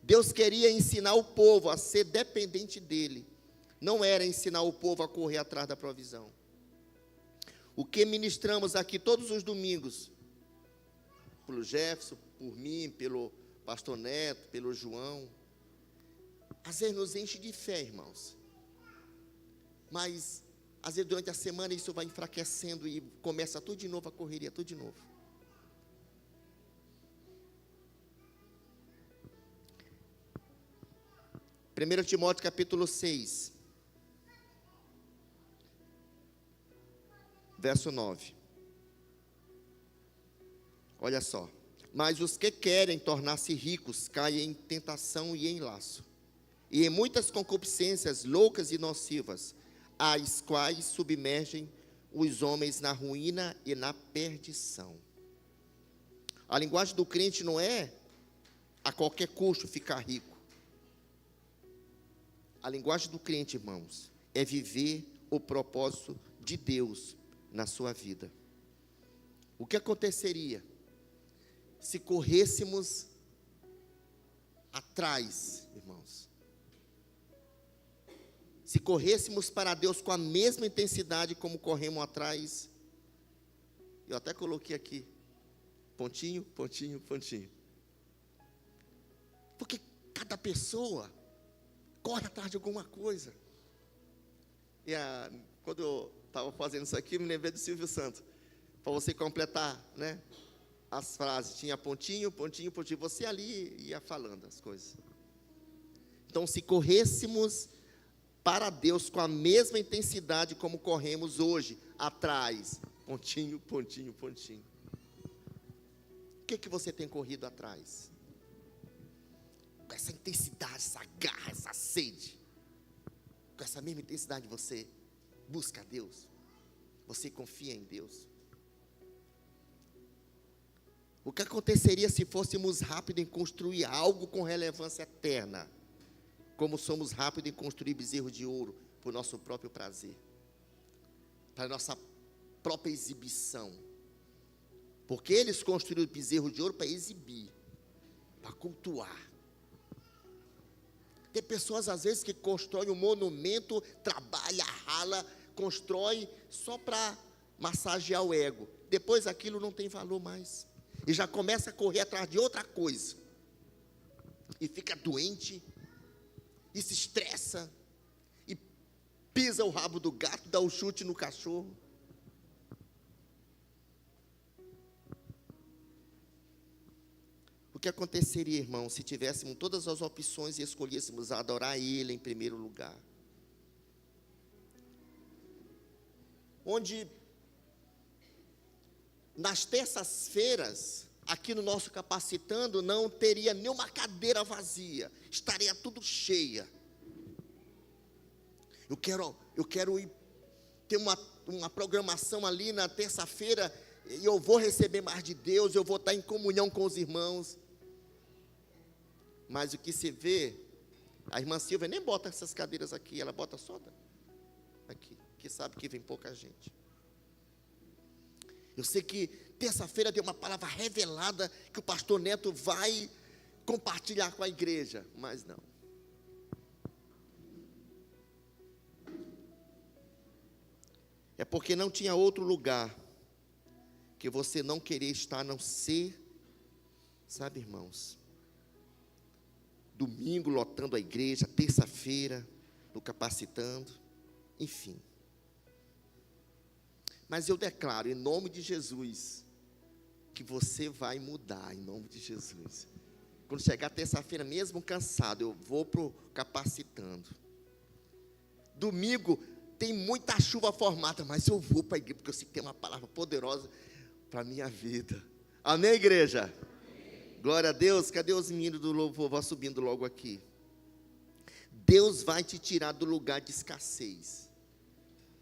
Deus queria ensinar o povo a ser dependente dele. Não era ensinar o povo a correr atrás da provisão. O que ministramos aqui todos os domingos, pelo Jefferson, por mim, pelo pastor Neto, pelo João, às vezes nos enche de fé, irmãos. Mas, às vezes, durante a semana, isso vai enfraquecendo e começa tudo de novo, a correria, tudo de novo. Primeiro Timóteo, capítulo 6, verso 9. Olha só. Mas os que querem tornar-se ricos caem em tentação e em laço, e em muitas concupiscências loucas e nocivas, as quais submergem os homens na ruína e na perdição. A linguagem do crente não é a qualquer custo ficar rico. A linguagem do crente, irmãos, é viver o propósito de Deus na sua vida. O que aconteceria se corrêssemos atrás, irmãos? Se corrêssemos para Deus com a mesma intensidade como corremos atrás? Eu até coloquei aqui, pontinho, pontinho, pontinho. Porque cada pessoa corre atrás de alguma coisa. E quando eu estava fazendo isso aqui, me lembrei do Silvio Santos. Para você completar, né, as frases. Tinha pontinho, pontinho, pontinho. Você ali ia falando as coisas. Então, se corrêssemos para Deus com a mesma intensidade como corremos hoje, atrás. Pontinho, pontinho, pontinho. O que você tem corrido atrás? Com essa intensidade, essa garra, essa sede, com essa mesma intensidade você busca a Deus, você confia em Deus. O que aconteceria se fôssemos rápidos em construir algo com relevância eterna, como somos rápidos em construir bezerro de ouro, por nosso próprio prazer, para nossa própria exibição? Porque eles construíram o bezerro de ouro para exibir, para cultuar. Tem pessoas, às vezes, que constroem um monumento, trabalha, rala, constrói só para massagear o ego. Depois aquilo não tem valor mais. E já começa a correr atrás de outra coisa. E fica doente, e se estressa, e pisa o rabo do gato, dá um chute no cachorro. O que aconteceria, irmão, se tivéssemos todas as opções e escolhêssemos adorar Ele em primeiro lugar? Onde, nas terças-feiras, aqui no nosso Capacitando, não teria nenhuma cadeira vazia, estaria tudo cheia. Eu quero ir ter uma programação ali na terça-feira, e eu vou receber mais de Deus, eu vou estar em comunhão com os irmãos. Mas o que se vê, a irmã Silvia nem bota essas cadeiras aqui, ela bota só aqui, que sabe que vem pouca gente. Eu sei que terça-feira tem uma palavra revelada que o pastor Neto vai compartilhar com a igreja, mas não. É porque não tinha outro lugar que você não queria estar, a não ser, sabe, irmãos, domingo lotando a igreja, terça-feira no Capacitando, enfim. Mas eu declaro, em nome de Jesus, que você vai mudar, em nome de Jesus. Quando chegar terça-feira, mesmo cansado, eu vou para o Capacitando. Domingo, tem muita chuva formada, mas eu vou para a igreja, porque eu sei que tem uma palavra poderosa para a minha vida. Amém, igreja? Amém. Glória a Deus. Cadê os meninos do louvor? Vou subindo logo aqui. Deus vai te tirar do lugar de escassez,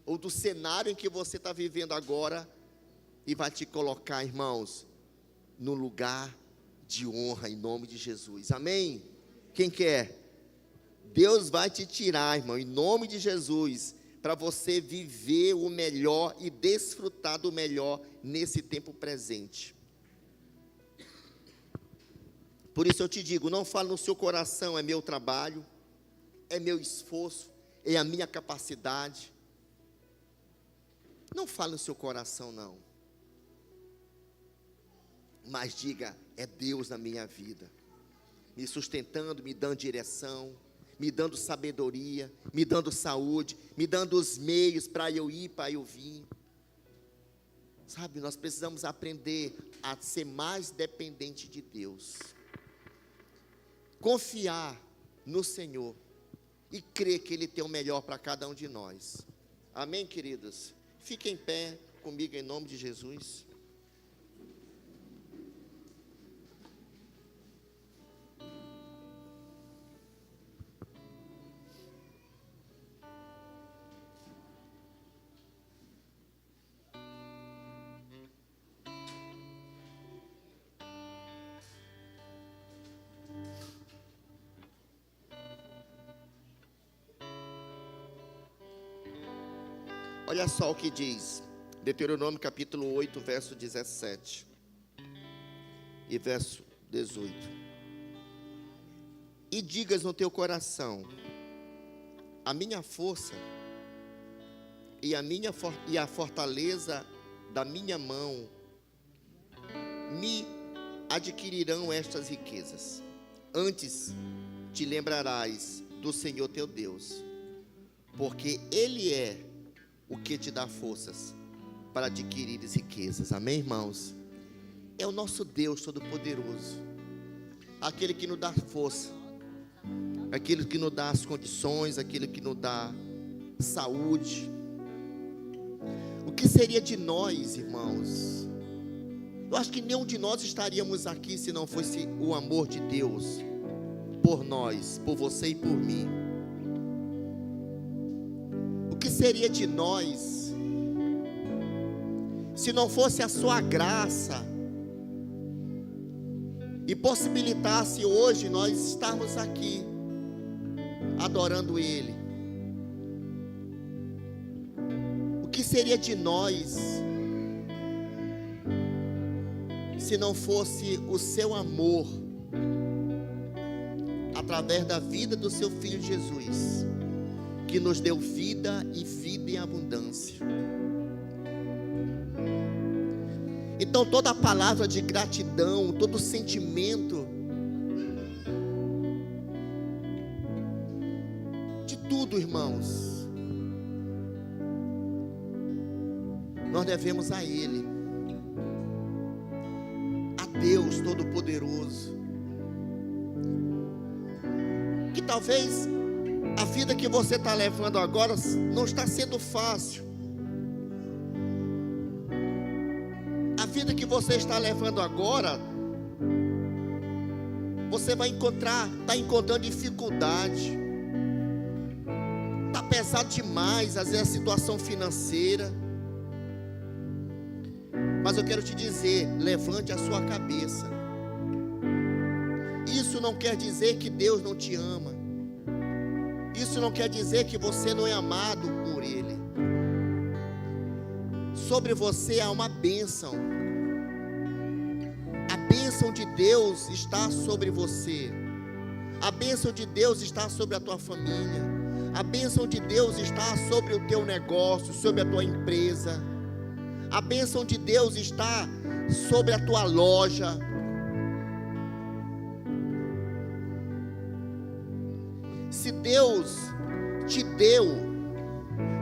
ou do cenário em que você está vivendo agora, e vai te colocar, irmãos, no lugar de honra, em nome de Jesus. Amém? Quem quer? Deus vai te tirar, irmão, em nome de Jesus, para você viver o melhor e desfrutar do melhor nesse tempo presente. Por isso eu te digo, não fale no seu coração, é meu trabalho, é meu esforço, é a minha capacidade. Não fale no seu coração, não. Mas diga: é Deus na minha vida, me sustentando, me dando direção, me dando sabedoria, me dando saúde, me dando os meios para eu ir, para eu vir. Sabe, nós precisamos aprender a ser mais dependente de Deus. Confiar no Senhor e crer que Ele tem o melhor para cada um de nós. Amém, queridos? Fiquem em pé comigo em nome de Jesus. Olha só o que diz Deuteronômio capítulo 8, verso 17 e verso 18. E digas no teu coração: a minha força e a fortaleza da minha mão me adquirirão estas riquezas. Antes te lembrarás do Senhor teu Deus, porque Ele é o que te dá forças para adquirir as riquezas. Amém, irmãos? É o nosso Deus Todo-Poderoso, aquele que nos dá força, aquele que nos dá as condições, aquele que nos dá saúde. O que seria de nós, irmãos? Eu acho que nenhum de nós estaríamos aqui se não fosse o amor de Deus por nós, por você e por mim. O que seria de nós se não fosse a sua graça e possibilitasse hoje nós estarmos aqui adorando Ele? O que seria de nós se não fosse o seu amor através da vida do seu Filho Jesus, que nos deu vida e vida em abundância? Então toda a palavra de gratidão, todo o sentimento, de tudo, irmãos, nós devemos a Ele, a Deus Todo-Poderoso. Que talvez a vida que você está levando agora não está sendo fácil. A vida que você está levando agora, você vai está encontrando dificuldade. Está pesado demais, às vezes, a situação financeira. Mas eu quero te dizer, levante a sua cabeça. Isso não quer dizer que Deus não te ama. Isso não quer dizer que você não é amado por Ele. Sobre você há uma bênção. A bênção de Deus está sobre você. A bênção de Deus está sobre a tua família. A bênção de Deus está sobre o teu negócio, sobre a tua empresa. A bênção de Deus está sobre a tua loja. Se Deus te deu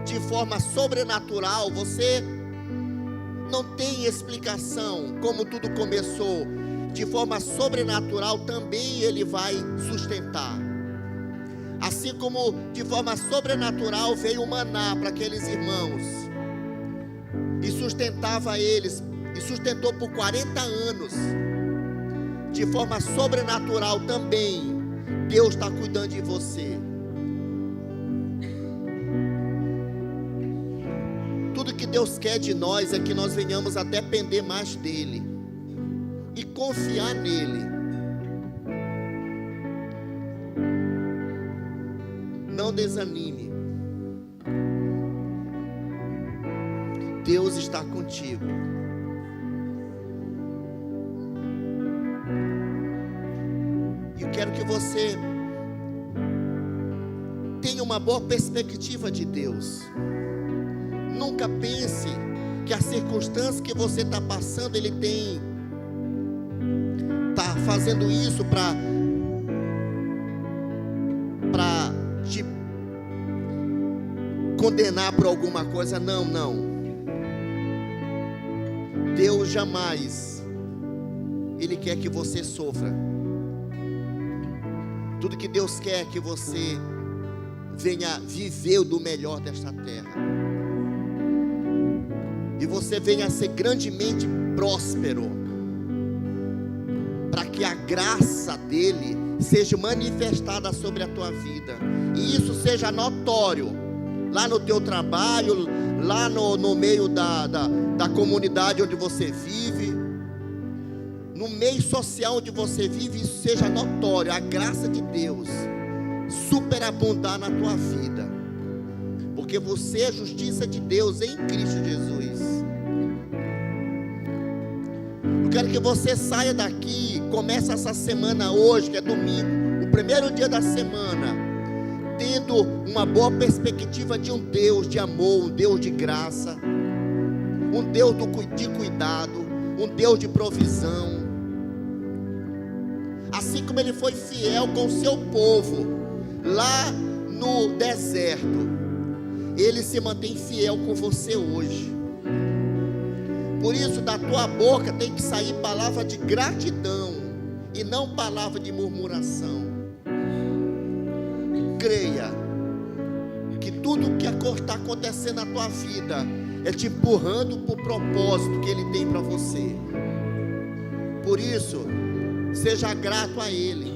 de forma sobrenatural, você não tem explicação como tudo começou. De forma sobrenatural também Ele vai sustentar. Assim como de forma sobrenatural veio o maná para aqueles irmãos e sustentava eles, e sustentou por 40 anos. De forma sobrenatural também Deus está cuidando de você. Tudo que Deus quer de nós é que nós venhamos a depender mais dEle e confiar nele. Não desanime. Deus está contigo. E eu quero que você tenha uma boa perspectiva de Deus. Nunca nunca pense que a circunstância que você está passando, Ele está fazendo isso para te condenar por alguma coisa. Não, não. Deus jamais, Ele quer que você sofra. Tudo que Deus quer é que você venha viver do melhor desta terra, e você venha a ser grandemente próspero, para que a graça dele seja manifestada sobre a tua vida, e isso seja notório, lá no teu trabalho, lá no meio da comunidade onde você vive, no meio social onde você vive, isso seja notório, a graça de Deus superabundar na tua vida, porque você é a justiça de Deus em Cristo Jesus. Eu quero que você saia daqui, comece essa semana hoje, que é domingo, o primeiro dia da semana, tendo uma boa perspectiva de um Deus de amor, um Deus de graça, um Deus de cuidado, um Deus de provisão. Assim como Ele foi fiel com o seu povo lá no deserto, Ele se mantém fiel com você hoje. Por isso, da tua boca tem que sair palavra de gratidão e não palavra de murmuração. Creia que tudo o que está acontecendo na tua vida é te empurrando para o propósito que Ele tem para você. Por isso, seja grato a Ele.